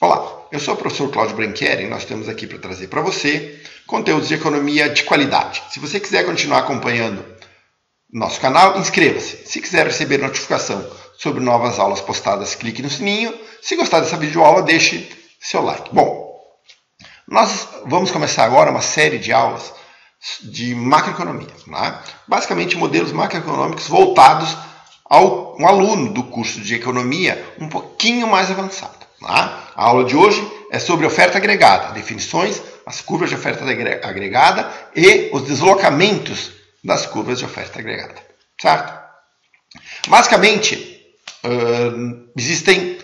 Olá, eu sou o professor Cláudio Branchieri e nós estamos aqui para trazer para você conteúdos de economia de qualidade. Se você quiser continuar acompanhando nosso canal, inscreva-se. Se quiser receber notificação sobre novas aulas postadas, clique no sininho. Se gostar dessa videoaula, deixe seu like. Bom, nós vamos começar agora uma série de aulas de macroeconomia. Né? Basicamente, modelos macroeconômicos voltados a um aluno do curso de economia um pouquinho mais avançado. A aula de hoje é sobre oferta agregada, definições, as curvas de oferta agregada e os deslocamentos das curvas de oferta agregada, certo? Basicamente, existem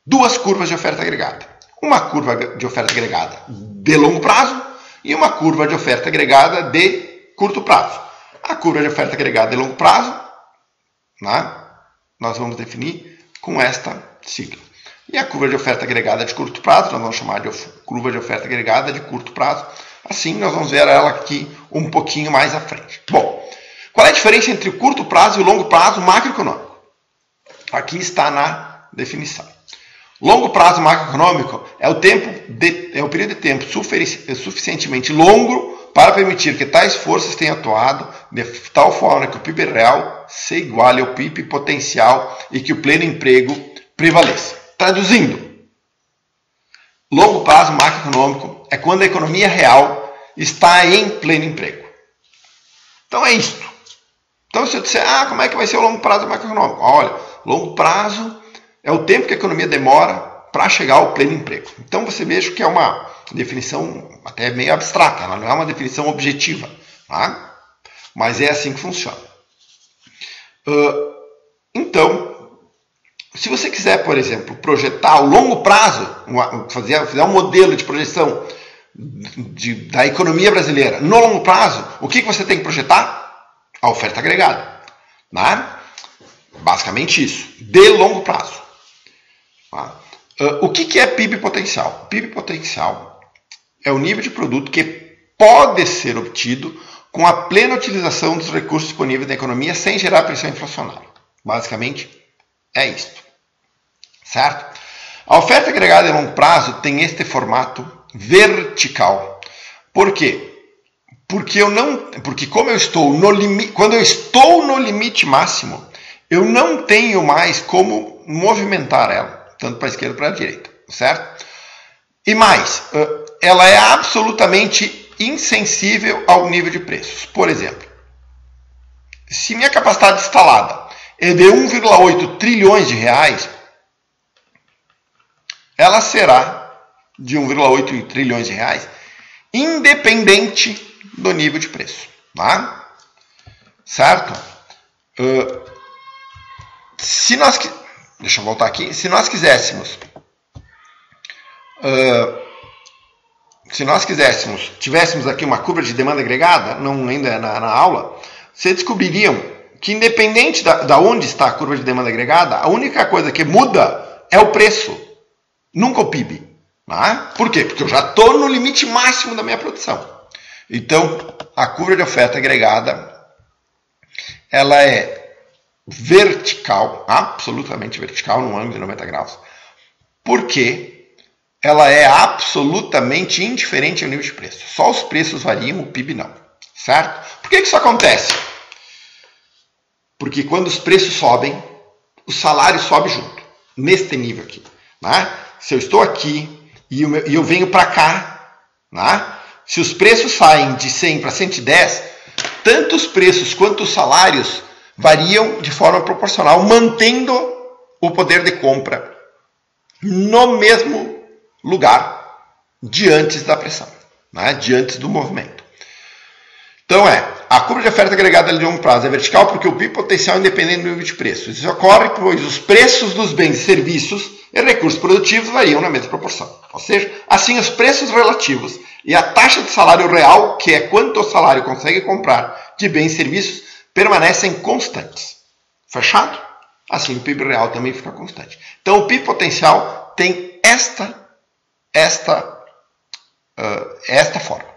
duas curvas de oferta agregada. Uma curva de oferta agregada de longo prazo e uma curva de oferta agregada de curto prazo. A curva de oferta agregada de longo prazo, né, nós vamos definir com esta sigla. E a curva de oferta agregada de curto prazo, nós vamos chamar de curva de oferta agregada de curto prazo. Assim, nós vamos ver ela aqui um pouquinho mais à frente. Bom, qual é a diferença entre o curto prazo e o longo prazo macroeconômico? Aqui está na definição. Longo prazo macroeconômico é o período de tempo suficientemente longo para permitir que tais forças tenham atuado de tal forma que o PIB real se iguale ao PIB potencial e que o pleno emprego prevaleça. Traduzindo, longo prazo macroeconômico é quando a economia real está em pleno emprego. Então é isto. Então se eu disser, como é que vai ser o longo prazo macroeconômico? Olha, longo prazo é o tempo que a economia demora para chegar ao pleno emprego. Então você veja que é uma definição até meio abstrata, ela não é uma definição objetiva, tá? Mas é assim que funciona. Então, se você quiser, por exemplo, projetar o longo prazo, fazer um modelo de projeção da economia brasileira no longo prazo, o que você tem que projetar? A oferta agregada. Né? Basicamente isso, de longo prazo. Tá? O que é PIB potencial? PIB potencial é o nível de produto que pode ser obtido com a plena utilização dos recursos disponíveis da economia sem gerar pressão inflacionária. Basicamente, é isto. Certo? A oferta agregada de longo prazo tem este formato vertical. Por quê? Porque como eu estou no limite, quando eu estou no limite máximo, eu não tenho mais como movimentar ela, tanto para a esquerda quanto para a direita, certo? E mais, ela é absolutamente insensível ao nível de preços. Por exemplo, se minha capacidade instalada é de 1,8 trilhões de reais, ela será de 1,8 trilhões de reais, independente do nível de preço. Tá? Certo? Deixa eu voltar aqui. Se nós quiséssemos, tivéssemos aqui uma curva de demanda agregada, não ainda na aula, vocês descobririam que independente da onde está a curva de demanda agregada, a única coisa que muda é o preço. Nunca o PIB. Né? Por quê? Porque eu já estou no limite máximo da minha produção. Então, a curva de oferta agregada, ela é vertical, absolutamente vertical, num ângulo de 90 graus, porque ela é absolutamente indiferente ao nível de preço. Só os preços variam, o PIB não. Certo? Por que isso acontece? Porque quando os preços sobem, o salário sobe junto, neste nível aqui. Né? Se eu estou aqui e eu venho para cá, né? Se os preços saem de 100 para 110, tanto os preços quanto os salários variam de forma proporcional, mantendo o poder de compra no mesmo lugar diante da pressão, né? Diante do movimento. Então a curva de oferta agregada de longo prazo é vertical porque o PIB potencial é independente do nível de preço. Isso ocorre pois os preços dos bens e serviços e recursos produtivos variam na mesma proporção. Ou seja, assim os preços relativos e a taxa de salário real, que é quanto o salário consegue comprar de bens e serviços, permanecem constantes. Fechado? Assim o PIB real também fica constante. Então o PIB potencial tem esta forma.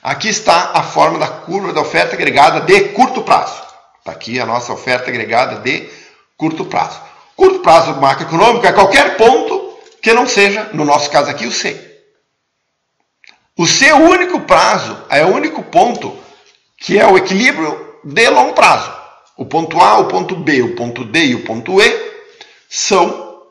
Aqui está a forma da curva da oferta agregada de curto prazo. Está aqui a nossa oferta agregada de curto prazo. Curto prazo macroeconômico é qualquer ponto que não seja, no nosso caso aqui, o C. O C é o único prazo, é o único ponto que é o equilíbrio de longo prazo. O ponto A, o ponto B, o ponto D e o ponto E são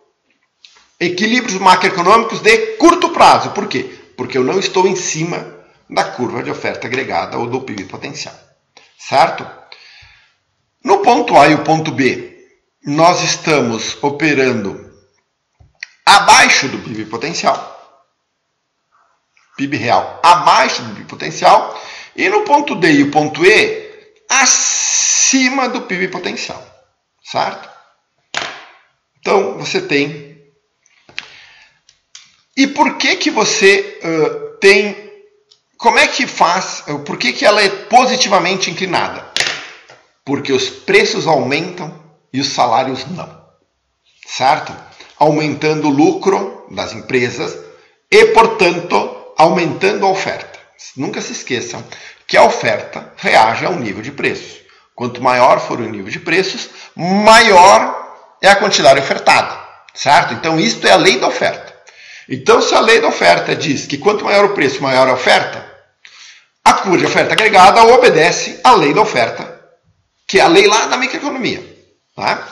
equilíbrios macroeconômicos de curto prazo. Por quê? Porque eu não estou em cima da curva de oferta agregada ou do PIB potencial. Certo? No ponto A e o ponto B, nós estamos operando abaixo do PIB potencial. PIB real abaixo do PIB potencial. E no ponto D e o ponto E, acima do PIB potencial. Certo? Então, você tem... E por que você tem... Como é que faz? Por que ela é positivamente inclinada? Porque os preços aumentam e os salários não. Certo? Aumentando o lucro das empresas e, portanto, aumentando a oferta. Nunca se esqueçam que a oferta reage ao nível de preços. Quanto maior for o nível de preços, maior é a quantidade ofertada. Certo? Então, isto é a lei da oferta. Então, se a lei da oferta diz que quanto maior o preço, maior a oferta, a curva de oferta agregada obedece à lei da oferta, que é a lei lá da microeconomia. Tá?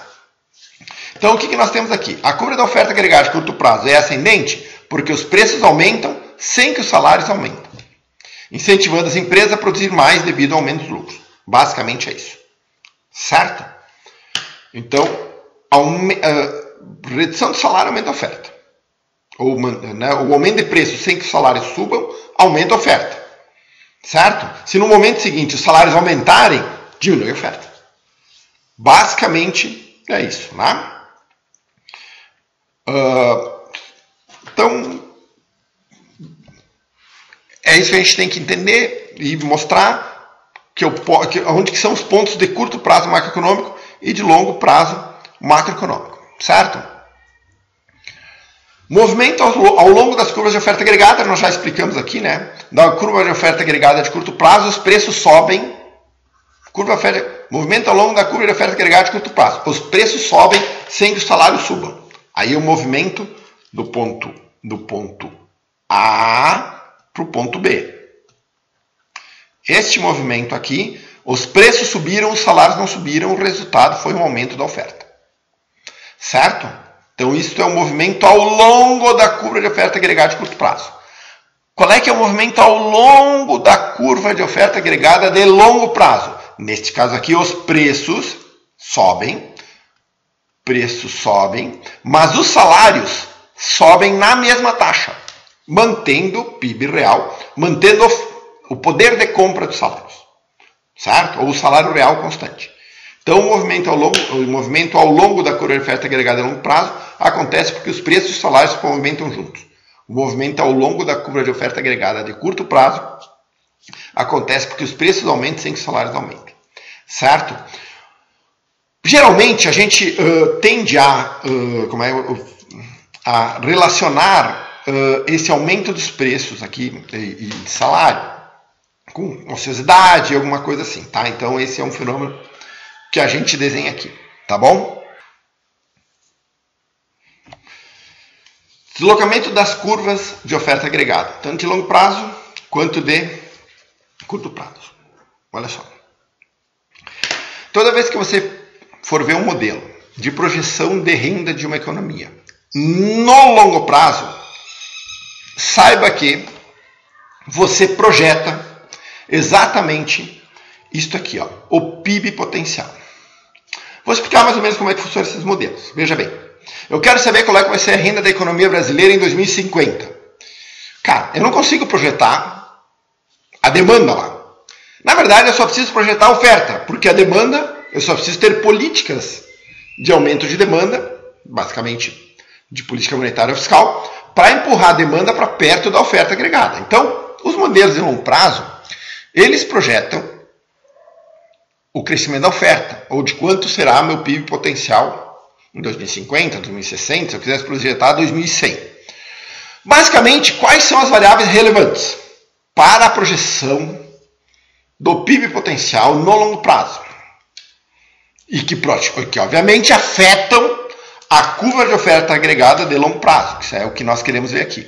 Então, o que nós temos aqui? A curva da oferta agregada de curto prazo é ascendente porque os preços aumentam sem que os salários aumentem, incentivando as empresas a produzir mais devido ao aumento dos lucros. Basicamente é isso. Certo? Então, redução do salário aumenta a oferta. Ou, né, o aumento de preço sem que os salários subam, aumenta a oferta. Certo? Se no momento seguinte os salários aumentarem, diminui a oferta. Basicamente é isso. Né? Então, é isso que a gente tem que entender e mostrar onde que são os pontos de curto prazo macroeconômico e de longo prazo macroeconômico. Certo? Movimento ao longo das curvas de oferta agregada, nós já explicamos aqui, né? Da curva de oferta agregada de curto prazo, os preços sobem. Movimento ao longo da curva de oferta agregada de curto prazo. Os preços sobem sem que os salários subam. Aí o movimento do ponto A para o ponto B. Este movimento aqui, os preços subiram, os salários não subiram, o resultado foi um aumento da oferta. Certo? Então, isso é um movimento ao longo da curva de oferta agregada de curto prazo. Qual é que é o movimento ao longo da curva de oferta agregada de longo prazo? Neste caso aqui, os preços sobem, mas os salários sobem na mesma taxa, mantendo o PIB real, mantendo o poder de compra dos salários, certo? Ou o salário real constante. Então, o movimento ao longo da curva de oferta agregada a longo prazo acontece porque os preços e os salários se movimentam juntos. O movimento ao longo da curva de oferta agregada de curto prazo acontece porque os preços aumentam sem que os salários aumentem. Certo? Geralmente, a gente tende a relacionar esse aumento dos preços aqui e de salário com ociosidade, alguma coisa assim. Tá? Então, esse é um fenômeno que a gente desenha aqui, tá bom? Deslocamento das curvas de oferta agregada, tanto de longo prazo quanto de curto prazo. Olha só. Toda vez que você for ver um modelo de projeção de renda de uma economia no longo prazo, saiba que você projeta exatamente isto aqui, ó, o PIB potencial. Vou explicar mais ou menos como é que funcionam esses modelos. Veja bem, eu quero saber qual é que vai ser a renda da economia brasileira em 2050. Cara, eu não consigo projetar a demanda lá. Na verdade, eu só preciso projetar a oferta, porque a demanda, eu só preciso ter políticas de aumento de demanda, basicamente de política monetária fiscal, para empurrar a demanda para perto da oferta agregada. Então, os modelos de longo prazo, eles projetam o crescimento da oferta, ou de quanto será meu PIB potencial em 2050, 2060, se eu quisesse projetar 2100. Basicamente, quais são as variáveis relevantes para a projeção do PIB potencial no longo prazo? E que obviamente afetam a curva de oferta agregada de longo prazo, que isso é o que nós queremos ver aqui.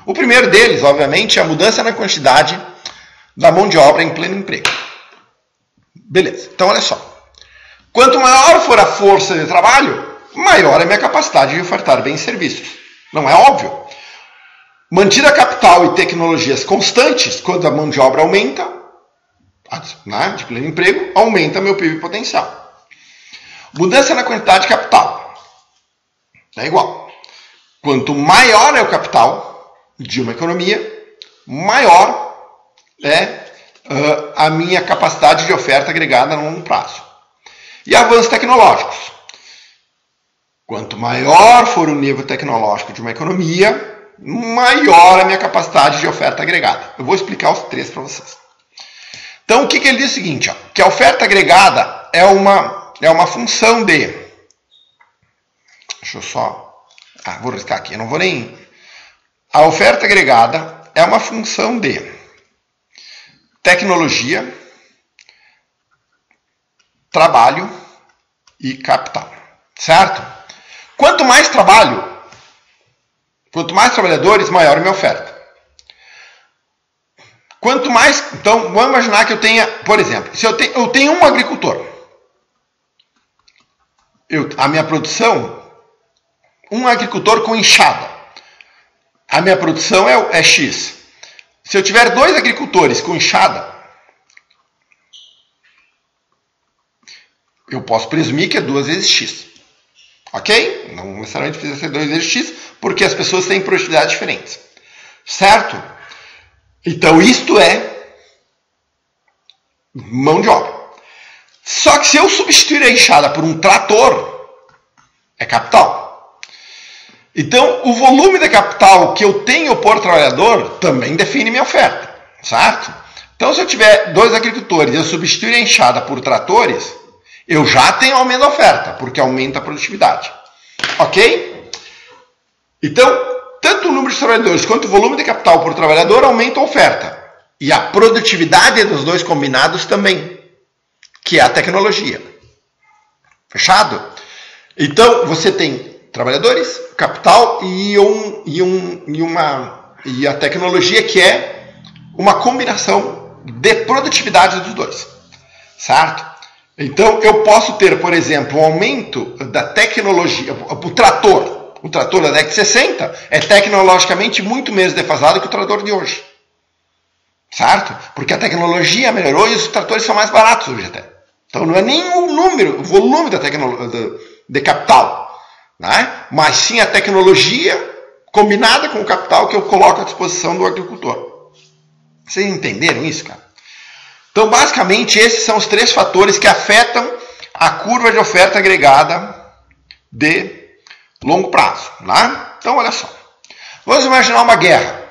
O primeiro deles, obviamente, é a mudança na quantidade da mão de obra em pleno emprego. Beleza, então olha só. Quanto maior for a força de trabalho, maior é a minha capacidade de ofertar bens e serviços. Não é óbvio? Mantida capital e tecnologias constantes, quando a mão de obra aumenta, né, de pleno emprego, aumenta meu PIB potencial. Mudança na quantidade de capital. É igual. Quanto maior é o capital de uma economia, maior é a minha capacidade de oferta agregada no longo prazo. E avanços tecnológicos. Quanto maior for o nível tecnológico de uma economia, maior a minha capacidade de oferta agregada. Eu vou explicar os três para vocês. Então, o que ele diz é o seguinte, ó, que a oferta agregada é uma função de... Deixa eu só... vou riscar aqui, eu não vou nem... A oferta agregada é uma função de tecnologia, trabalho e capital. Certo? Quanto mais trabalho, quanto mais trabalhadores, maior a minha oferta. Quanto mais... Então, vamos imaginar que eu tenha... Por exemplo, se eu tenho um agricultor. A minha produção... Um agricultor com enxada. A minha produção é X. Se eu tiver 2 agricultores com enxada, eu posso presumir que é 2 vezes X. Ok? Não necessariamente precisa ser 2 vezes X, porque as pessoas têm produtividades diferentes. Certo? Então, isto é mão de obra. Só que se eu substituir a enxada por um trator, é capital. Então, o volume de capital que eu tenho por trabalhador também define minha oferta. Certo? Então, se eu tiver 2 agricultores e eu substituir a enxada por tratores, eu já tenho aumento da oferta, porque aumenta a produtividade. Ok? Então, tanto o número de trabalhadores quanto o volume de capital por trabalhador aumenta a oferta. E a produtividade dos dois combinados também, que é a tecnologia. Fechado? Então, você tem trabalhadores, capital e a tecnologia, que é uma combinação de produtividade dos dois. Certo? Então, eu posso ter, por exemplo, um aumento da tecnologia. O trator da década de 60 é tecnologicamente muito menos defasado que o trator de hoje. Certo? Porque a tecnologia melhorou e os tratores são mais baratos hoje até. Então, não é nem o volume de capital, né? Mas sim a tecnologia combinada com o capital que eu coloco à disposição do agricultor. Vocês entenderam isso, cara? Então, basicamente, esses são os 3 fatores que afetam a curva de oferta agregada de longo prazo. Né? Então, olha só. Vamos imaginar uma guerra.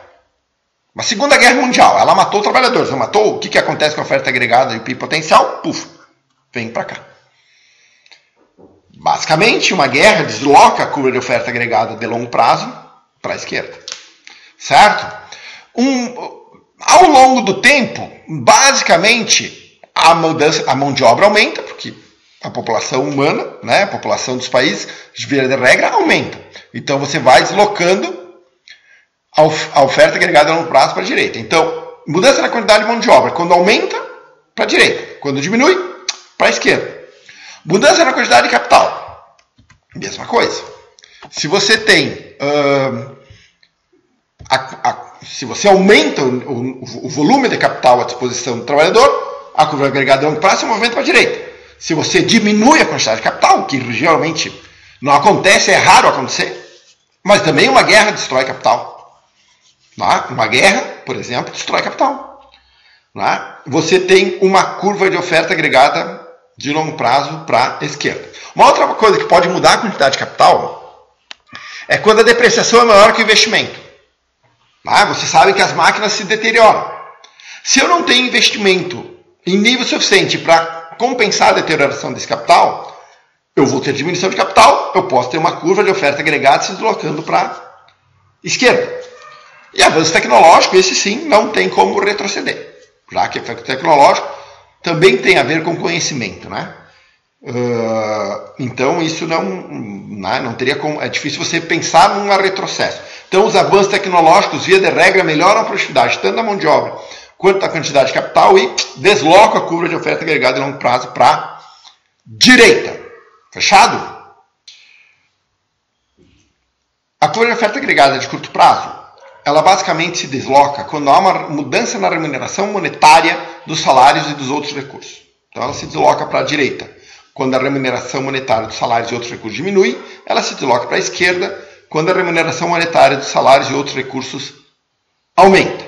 Uma Segunda Guerra Mundial. Ela matou trabalhadores. Não matou? O que acontece com a oferta agregada e o PIB potencial? Puf, vem para cá. Basicamente, uma guerra desloca a curva de oferta agregada de longo prazo para a esquerda. Certo? Ao longo do tempo, basicamente, a mão de obra aumenta, porque a população humana, né, a população dos países, de via de regra, aumenta. Então, você vai deslocando a oferta agregada a longo prazo para a direita. Então, mudança na quantidade de mão de obra, quando aumenta, para a direita. Quando diminui, para a esquerda. Mudança na quantidade de capital. Mesma coisa. Se você tem... se você aumenta o volume de capital à disposição do trabalhador, a curva agregada a longo prazo se movimenta para a direita. Se você diminui a quantidade de capital, que geralmente não acontece, é raro acontecer, mas também uma guerra destrói capital. Tá? Uma guerra, por exemplo, destrói capital. Tá? Você tem uma curva de oferta agregada de longo prazo para a esquerda. Uma outra coisa que pode mudar a quantidade de capital é quando a depreciação é maior que o investimento. Você sabe que as máquinas se deterioram. Se eu não tenho investimento em nível suficiente para compensar a deterioração desse capital, eu vou ter diminuição de capital, eu posso ter uma curva de oferta agregada se deslocando para a esquerda. E avanço tecnológico, esse sim, não tem como retroceder, já que efeito tecnológico também tem a ver com conhecimento, né? Então, isso né? Não teria como, é difícil você pensar num retrocesso. Então, os avanços tecnológicos, via de regra, melhoram a produtividade tanto da mão de obra quanto da quantidade de capital e deslocam a curva de oferta agregada de longo prazo para a direita. Fechado? A curva de oferta agregada de curto prazo, ela basicamente se desloca quando há uma mudança na remuneração monetária dos salários e dos outros recursos. Então, ela se desloca para a direita. Quando a remuneração monetária dos salários e outros recursos diminui, ela se desloca para a esquerda quando a remuneração monetária dos salários e outros recursos aumenta.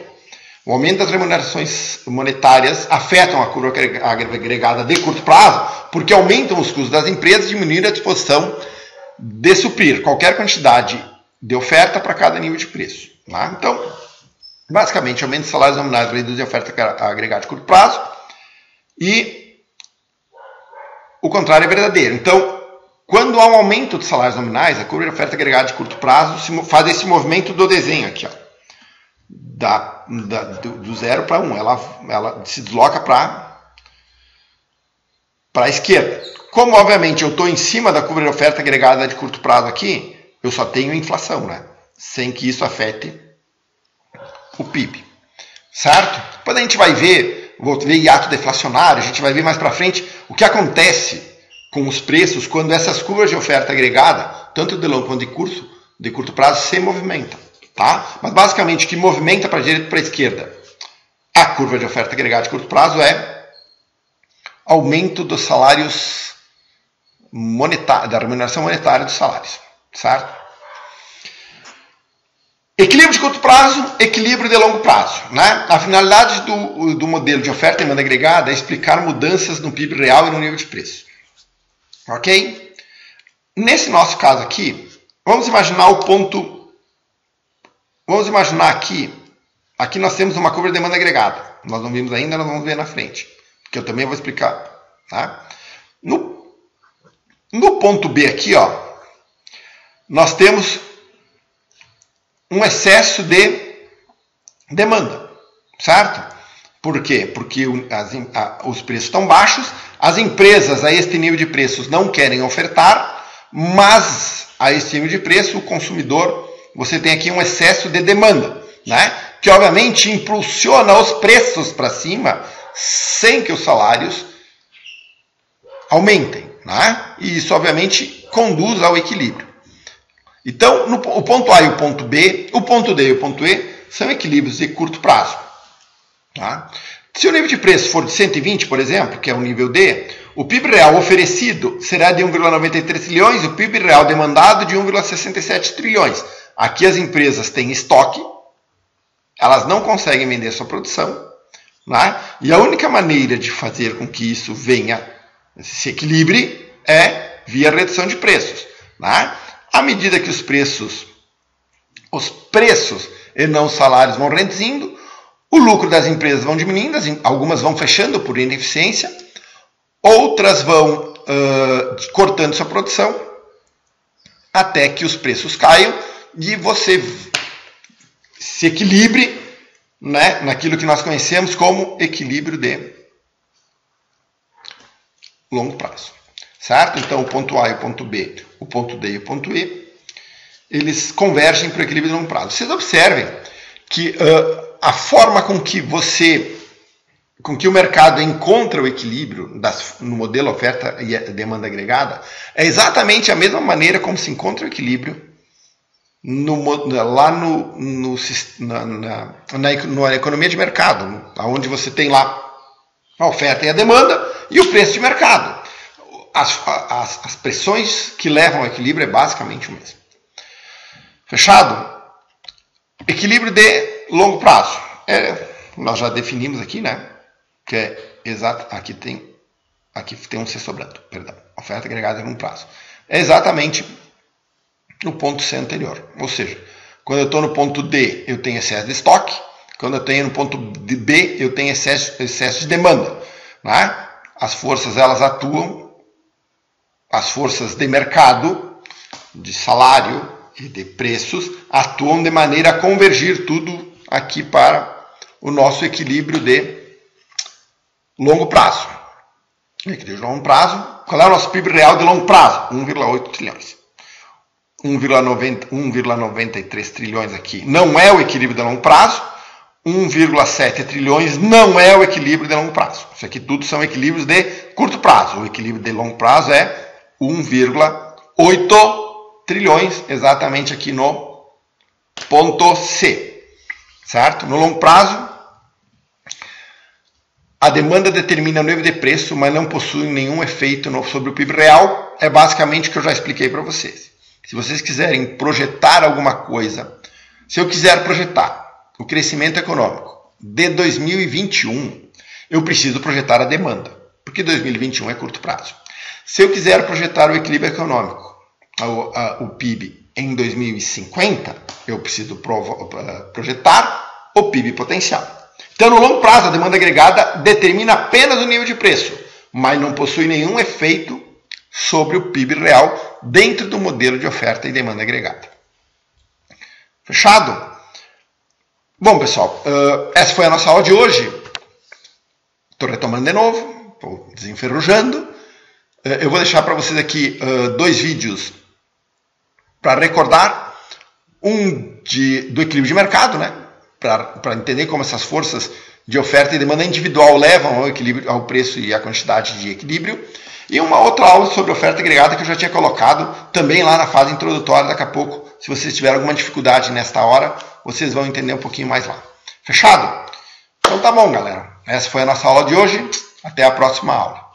O aumento das remunerações monetárias afetam a curva agregada de curto prazo porque aumentam os custos das empresas e diminuem a disposição de suprir qualquer quantidade de oferta para cada nível de preço. Tá? Então, basicamente, aumento dos salários nominais reduz a oferta agregada de curto prazo e o contrário é verdadeiro. Então, quando há um aumento dos salários nominais, a curva de oferta agregada de curto prazo faz esse movimento do desenho aqui, ó, do 0 para 1. Ela se desloca para a esquerda. Como, obviamente, eu estou em cima da curva de oferta agregada de curto prazo aqui, eu só tenho inflação, né? Sem que isso afete o PIB. Certo? Depois a gente vai ver, vou ver hiato deflacionário, a gente vai ver mais para frente o que acontece com os preços quando essas curvas de oferta agregada, tanto de longo quanto de curto prazo, se movimentam. Tá? Mas basicamente o que movimenta para a direita e para a esquerda a curva de oferta agregada de curto prazo é aumento dos salários monetários, da remuneração monetária dos salários. Certo? Equilíbrio de curto prazo, equilíbrio de longo prazo. Né? A finalidade do modelo de oferta e demanda agregada é explicar mudanças no PIB real e no nível de preço. Ok? Nesse nosso caso aqui, vamos imaginar o ponto. Vamos imaginar aqui nós temos uma curva de demanda agregada. Nós não vimos ainda, nós vamos ver na frente. Que eu também vou explicar. Tá? No ponto B aqui, ó, nós temos um excesso de demanda. Certo? Por quê? Porque os preços estão baixos, as empresas a este nível de preços não querem ofertar, mas a este nível de preço o consumidor, você tem aqui um excesso de demanda, né? Que obviamente impulsiona os preços para cima sem que os salários aumentem, né? E isso obviamente conduz ao equilíbrio. Então, o ponto A e o ponto B, o ponto D e o ponto E são equilíbrios de curto prazo. Tá? Se o nível de preço for de 120, por exemplo, que é o nível D, o PIB real oferecido será de 1,93 trilhões e o PIB real demandado de 1,67 trilhões. Aqui as empresas têm estoque, elas não conseguem vender sua produção, né? E a única maneira de fazer com que isso venha, se equilibre, é via redução de preços. Né? À medida que os preços e não os salários vão reduzindo, o lucro das empresas vão diminuindo, algumas vão fechando por ineficiência, outras vão cortando sua produção, até que os preços caiam e você se equilibre, né, naquilo que nós conhecemos como equilíbrio de longo prazo. Certo? Então, o ponto A e o ponto B, o ponto D e o ponto E, eles convergem para o equilíbrio de longo prazo. Vocês observem que a forma com que o mercado encontra o equilíbrio no modelo oferta e demanda agregada é exatamente a mesma maneira como se encontra o equilíbrio na economia de mercado, onde você tem lá a oferta e a demanda e o preço de mercado. As pressões que levam ao equilíbrio é basicamente o mesmo. Fechado? Equilíbrio de longo prazo. Nós já definimos aqui, né? Que é exato. Aqui tem um C sobrando. Perdão. Oferta agregada de longo prazo. É exatamente no ponto C anterior. Ou seja, quando eu estou no ponto D, eu tenho excesso de estoque. Quando eu tenho no ponto B, eu tenho excesso de demanda. Né? As forças, elas atuam. As forças de mercado, de salário e de preços, atuam de maneira a convergir tudo aqui para o nosso equilíbrio de longo prazo. Equilíbrio de longo prazo. Qual é o nosso PIB real de longo prazo? 1,8 trilhões. 1,93 trilhões aqui não é o equilíbrio de longo prazo, 1,7 trilhões não é o equilíbrio de longo prazo. Isso aqui tudo são equilíbrios de curto prazo. O equilíbrio de longo prazo é 1,8 trilhões, exatamente aqui no ponto C, certo? No longo prazo, a demanda determina o nível de preço, mas não possui nenhum efeito sobre o PIB real. É basicamente o que eu já expliquei para vocês. Se vocês quiserem projetar alguma coisa, se eu quiser projetar o crescimento econômico de 2021, eu preciso projetar a demanda, porque 2021 é curto prazo. Se eu quiser projetar o equilíbrio econômico, o PIB, em 2050, eu preciso projetar o PIB potencial. Então, no longo prazo, a demanda agregada determina apenas o nível de preço, mas não possui nenhum efeito sobre o PIB real dentro do modelo de oferta e demanda agregada. Fechado? Bom, pessoal, essa foi a nossa aula de hoje. Estou retomando de novo, estou desenferrujando. Eu vou deixar para vocês aqui 2 vídeos para recordar. Um do equilíbrio de mercado, né? Para entender como essas forças de oferta e demanda individual levam ao equilíbrio, ao preço e à quantidade de equilíbrio. E uma outra aula sobre oferta agregada que eu já tinha colocado também lá na fase introdutória. Daqui a pouco, se vocês tiverem alguma dificuldade nesta hora, vocês vão entender um pouquinho mais lá. Fechado? Então tá bom, galera. Essa foi a nossa aula de hoje. Até a próxima aula.